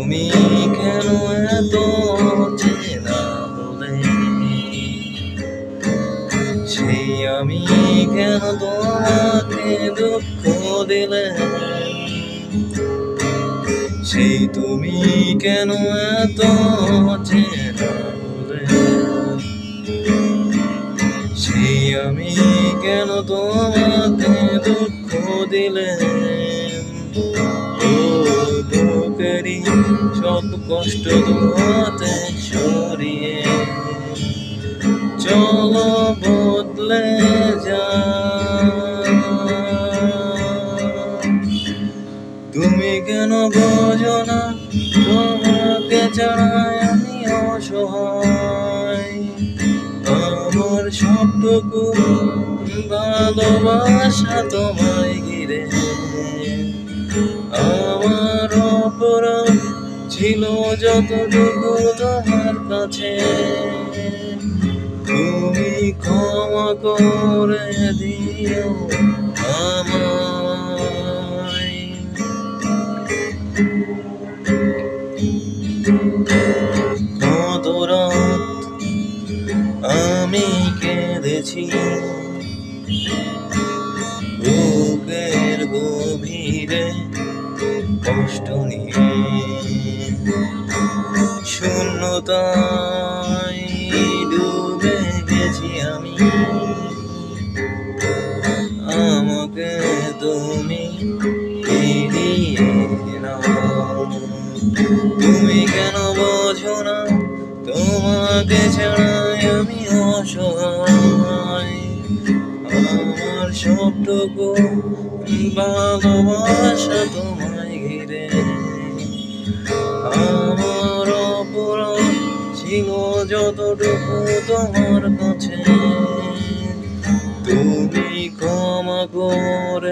তুমি কেন এত চেনা হলে, সেই আমি কেন তোমাকে দুঃখ দিলে, সেই তুমি কেন এত চেনা হলে, সেই আমি কেন তোমাকে দুঃখ দিলে। ও বুকেরই সব কষ্ট দুহাতে সরিয়ে চলো বদলে যা। তুমি কেন বোঝো না তোমাকে ছাড়াই আমি অসহায়, আমার সবটুকু ভালোবাসা তোমায় ঘিরে। আমার অপরাধ ছিল যতটুকু তোমার কাছে, তুমি ক্ষমা করে দিও আমায়। কত রাত আমি কেঁদেছি বুকের গভীরে কষ্ট নিয়ে, শূন্যতায় ডুবে গেছি আমি। আমাকে তুমি ফিরিয়ে নাও। তুমি কেন বোঝো না তোমাকে ছাড়াই আমি অসহায়, আমার সবটুকু ভালোবাসা তোমায় ঘিরে। আমার অপরাধ ছিল যতটুকু তোমার কাছে, তুমি ক্ষমা করে